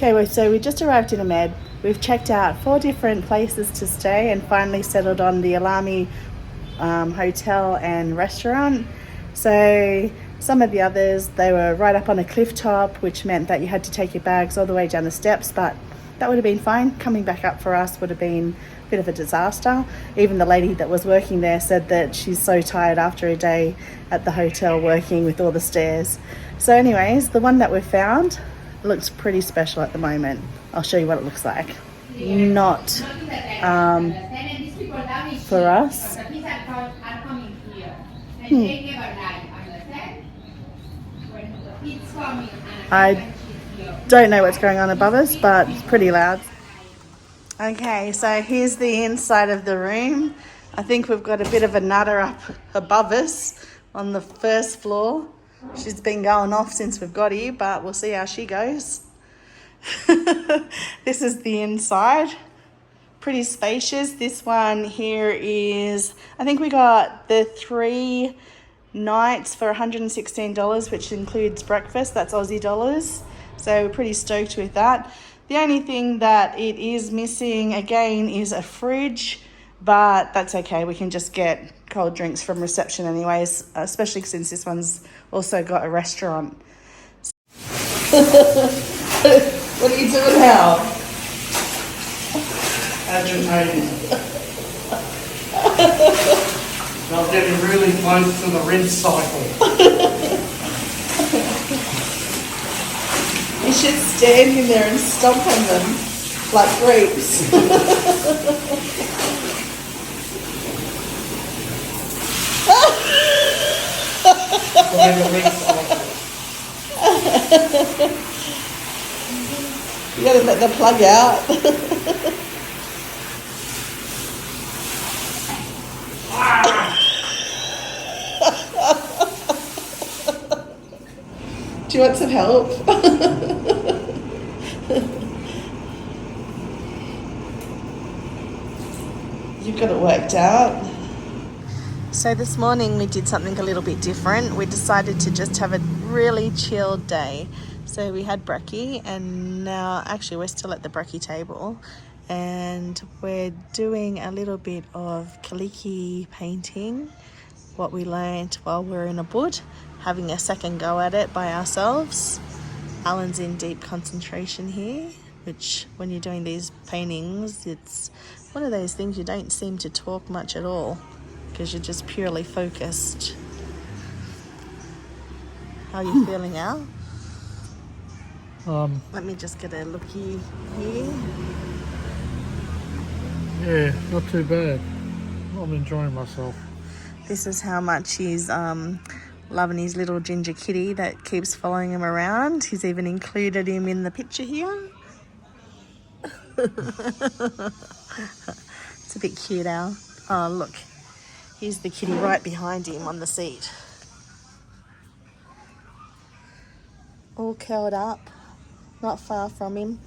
Okay, well, so we just arrived in Ahmed. We've checked out 4 different places to stay and finally settled on the Alami hotel and restaurant. So some of the others, they were right up on a cliff top, which meant that you had to take your bags all the way down the steps, but that would have been fine. Coming back up for us would have been a bit of a disaster. Even the lady that was working there said that she's so tired after a day at the hotel working with all the stairs. So anyways, the one that we've found looks pretty special at the moment. I'll show you what it looks like. Not for us. I don't know what's going on above us, but it's pretty loud. Okay, so here's the inside of the room. I think we've got a bit of a nutter up above us on the first floor. She's been going off since we've got here, but we'll see how she goes. This is the inside. Pretty spacious. This one here is, I think we got the 3 nights for $116, which includes breakfast. That's Aussie dollars. So we're pretty stoked with that. The only thing that it is missing again is a fridge, but that's okay. We can just get cold drinks from reception anyways, especially since this one's also got a restaurant. What are you doing now? Agitating. I'm getting really close to the rinse cycle. You should stand in there and stomp on them like grapes. You gotta let the plug out. Do you want some help? You've got it worked out. So this morning we did something a little bit different. We decided to just have a really chilled day. So we had brekkie, and now actually we're still at the brekkie table, and we're doing a little bit of kaliki painting, what we learnt while we were in Ubud, having a second go at it by ourselves. Alan's in deep concentration here, which when you're doing these paintings, it's one of those things you don't seem to talk much at all because you're just purely focused. How are you feeling, Al? Let me just get a looky here. Yeah, not too bad. I'm enjoying myself. This is how much he's loving his little ginger kitty that keeps following him around. He's even included him in the picture here. It's a bit cute, Al. Oh, look. Here's the kitty right behind him on the seat. All curled up, not far from him.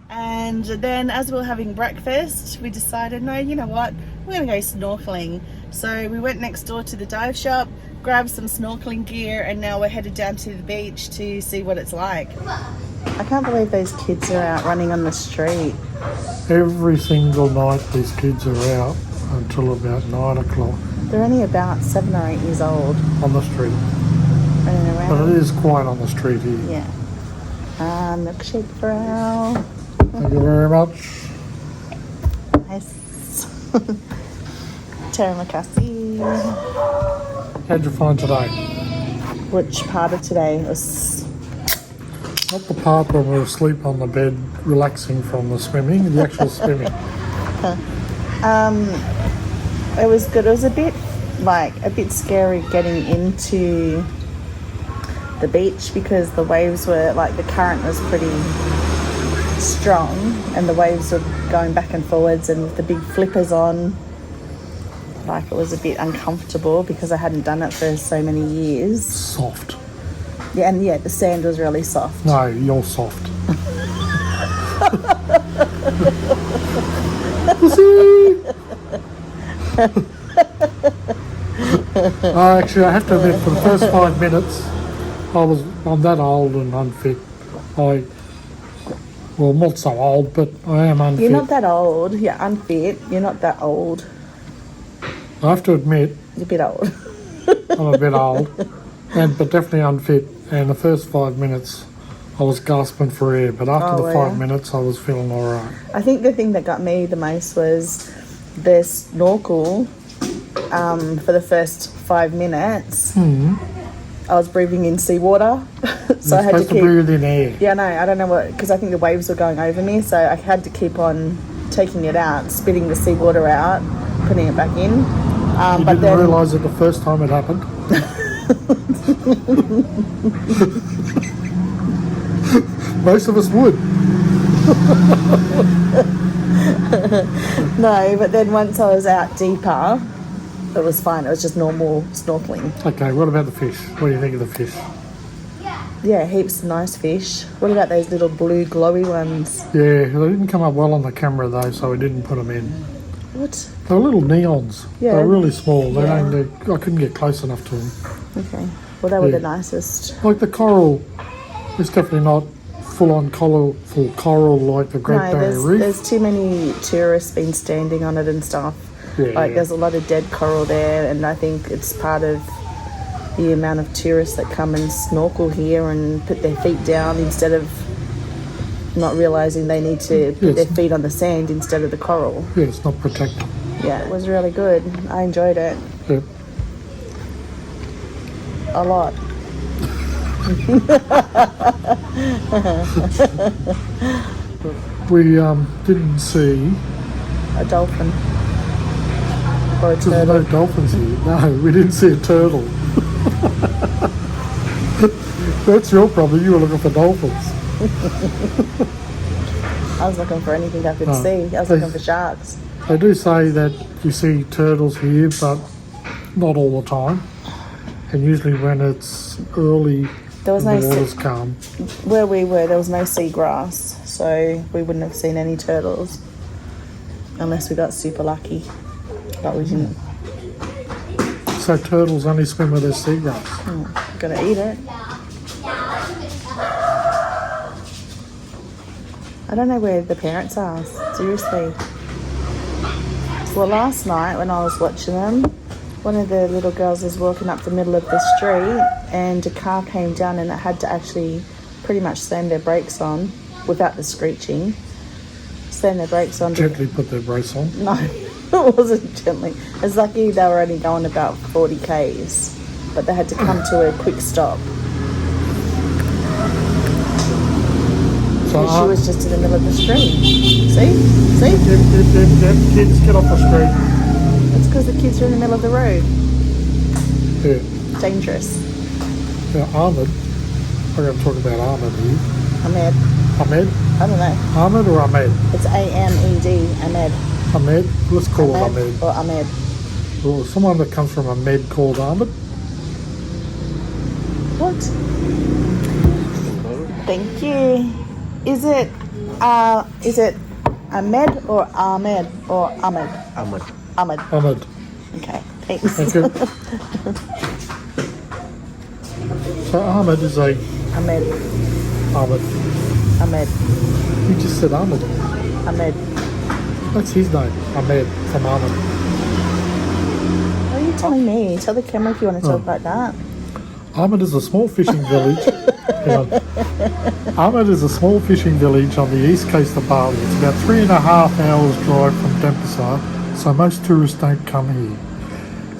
And then as we were having breakfast, we decided, no, you know what? We're going to go snorkeling. So we went next door to the dive shop, grabbed some snorkeling gear, and now we're headed down to the beach to see what it's like. I can't believe those kids are out running on the street. Every single night these kids are out until about 9 o'clock. They're only about 7 or 8 years old. On the street. Running around. But it is quiet on the street here. Yeah. Milkshake for Al. Thank you very much. Nice. Terra Makasi. How'd you find today? Which part of today was... Not the part when we were asleep on the bed, relaxing from the swimming, the actual swimming. It was good. It was a bit scary getting into the beach because the waves were the current was pretty strong and the waves were going back and forwards, and with the big flippers on, it was a bit uncomfortable because I hadn't done it for so many years. Soft. Yeah, and the sand was really soft. No, you're soft. Actually, I have to admit, for the first 5 minutes, I'm that old and unfit. Well, I'm not so old, but I am unfit. You're not that old. You're unfit. You're not that old. I have to admit, You're a bit old. I'm a bit old, but definitely unfit. And the first 5 minutes, I was gasping for air, but after the 5 minutes, I was feeling all right. I think the thing that got me the most was the snorkel. For the first 5 minutes, I was breathing in seawater, so I had to keep breathe in air. Yeah, no, I don't know what, because I think the waves were going over me, so I had to keep on taking it out, spitting the seawater out, putting it back in. You didn't realise it the first time it happened? Most of us would. No, but then once I was out deeper, it was fine. It was just normal snorkeling. Okay, what about the fish? What do you think of the fish? Yeah, heaps of nice fish. What about those little blue glowy ones? Yeah, they didn't come up well on the camera though, so we didn't put them in. What? They were little neons. Yeah. They were really small. Yeah. I couldn't get close enough to them. Okay. Well, they were the nicest. Like the coral, it's definitely not full-on colourful coral like the Great Barrier Reef. There's too many tourists been standing on it and stuff. Yeah, there's a lot of dead coral there, and I think it's part of the amount of tourists that come and snorkel here and put their feet down instead of not realising they need to put their feet on the sand instead of the coral. Yeah, it's not protected. Yeah, it was really good. I enjoyed it. Yeah. A lot. We didn't see... A dolphin. Or a There's turtle. no dolphins here. No, we didn't see a turtle. That's your problem. You were looking for dolphins. I was looking for anything I could see. I was looking for sharks. They do say that you see turtles here, but not all the time. And usually when it's early, There was the no water's calm. Where we were, there was no seagrass, so we wouldn't have seen any turtles unless we got super lucky. But we didn't. So turtles only swim where there's seagrass. Gotta eat it. I don't know where the parents are, seriously. Well, last night when I was watching them, one of the little girls was walking up the middle of the street and a car came down and it had to actually pretty much slam their brakes on without the screeching. Slam their brakes on. Gently put their brakes on. No, it wasn't gently. It's lucky they were only going about 40 k's, but they had to come to a quick stop. So And she was just in the middle of the street. See? Kids, get off the street. It's because the kids are in the middle of the road. Yeah. Dangerous. Now, Ahmed, we're going to talk about Ahmed here. Ahmed. Ahmed? I don't know. Ahmed or Ahmed? It's A-M-E-D. Ahmed. Ahmed? Let's call it Ahmed. Or Ahmed. Well, someone that comes from Ahmed called Ahmed. What? Thank you. Is it Ahmed or Ahmed or Ahmed? Ahmed. Ahmed. Ahmed. Okay, thanks. Thank you. So Ahmed is a... Ahmed. Ahmed. Ahmed. You just said Ahmed. Ahmed. That's his name. Ahmed from Ahmed. What are you telling me? Tell the camera if you want to talk like that. Ahmed is a small fishing village. Hang on. Ahmed is a small fishing village on the east coast of Bali. It's about 3.5 hours drive from Denpasar, so most tourists don't come here.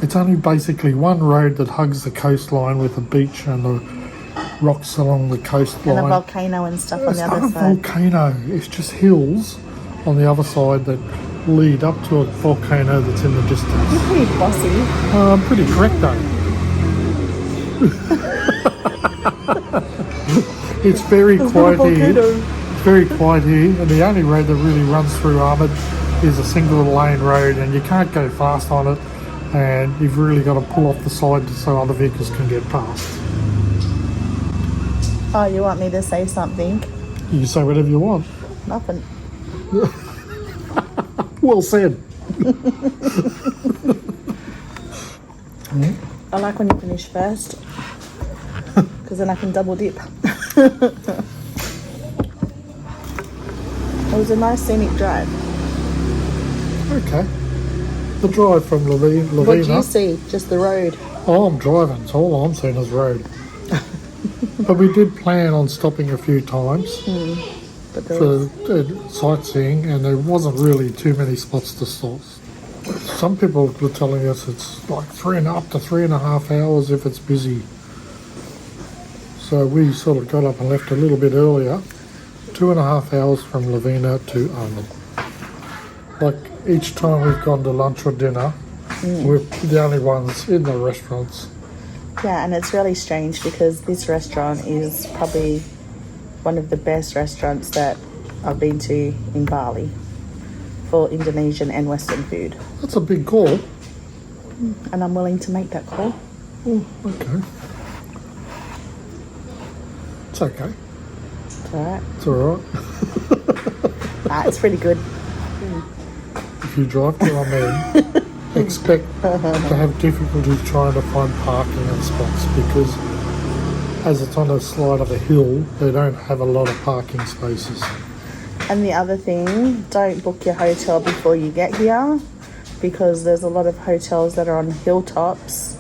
It's only basically one road that hugs the coastline with a beach and the rocks along the coastline. And a volcano and stuff on It's the not other a side. volcano. It's just hills on the other side that lead up to a volcano that's in the distance. You're pretty bossy. I'm pretty correct though. It's very quiet here. It's very quiet here, and the only road that really runs through Ahmed is a single lane road, and you can't go fast on it, and you've really got to pull off the side so other vehicles can get past. Oh, you want me to say something? You can say whatever you want. Nothing. Well said. I like when you finish first, because then I can double dip. was a nice scenic drive. Okay. The drive from Lavina. What did you see? Just the road. Oh, I'm driving, so all I'm seeing is road. But we did plan on stopping a few times But there for sightseeing, and there wasn't really too many spots to stop. Some people were telling us it's like up to 3.5 hours if it's busy. So we sort of got up and left a little bit earlier, 2.5 hours from Lavina to Arnold. Like each time we've gone to lunch or dinner, we're the only ones in the restaurants. Yeah, and it's really strange because this restaurant is probably one of the best restaurants that I've been to in Bali for Indonesian and Western food. That's a big call. And I'm willing to make that call. Oh, okay. It's okay. It's alright. It's alright. It's pretty good. If you drive to Amen, expect to have difficulty trying to find parking and spots because as it's on a slide of a hill, they don't have a lot of parking spaces. And the other thing, don't book your hotel before you get here because there's a lot of hotels that are on hilltops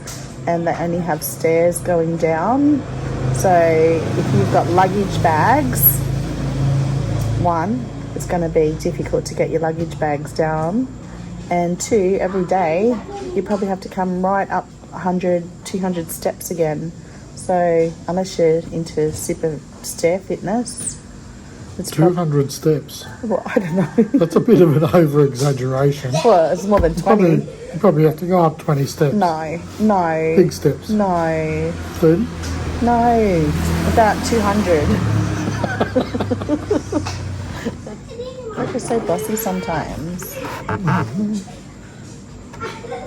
and they only have stairs going down. So if you've got luggage bags, one, it's going to be difficult to get your luggage bags down. And two, every day, you probably have to come right up 100, 200 steps again. So unless you're into super stair fitness, it's 200 steps. Well, I don't know. That's a bit of an over-exaggeration. Well, it's more than 20. You probably have to go up 20 steps. No. Big steps. No. 30? No. About 200. I just so bossy sometimes.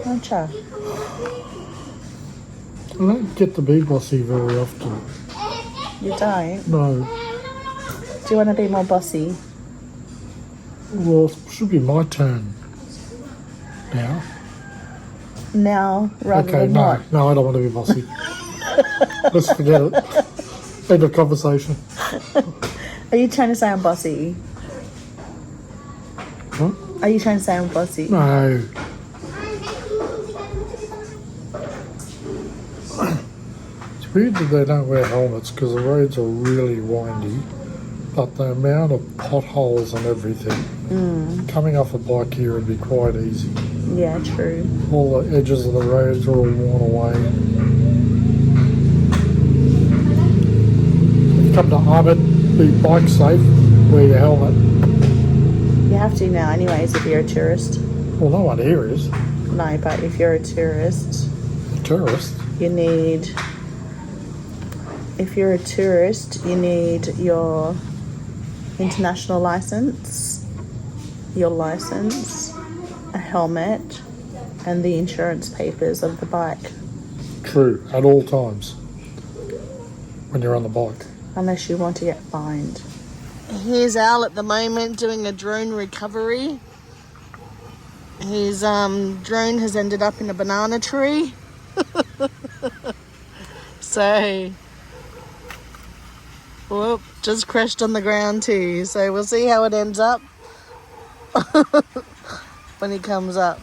Aren't ya? I don't get to be bossy very often. You don't? No. Do you want to be more bossy? Well, it should be my turn now. Now, rather Okay, than no. what? No, I don't want to be bossy. Let's forget it. End of conversation. Are you trying to say I'm bossy? What? Are you trying to say I'm bossy? No. It's weird that they don't wear helmets because the roads are really windy, but the amount of potholes and everything, coming off a bike here would be quite easy. Yeah, true. All the edges of the roads are all worn away. If you come to Ahmed, be bike safe, wear your helmet. You have to now anyways if you're a tourist. Well, no one here is. No, but if you're a tourist, A tourist. you need... If you're a tourist, you need your international license, your license, a helmet, and the insurance papers of the bike. True, at all times. When you're on the bike. Unless you want to get fined. Here's Al at the moment doing a drone recovery. His drone has ended up in a banana tree. So, whoop, just crashed on the ground too. So we'll see how it ends up when he comes up.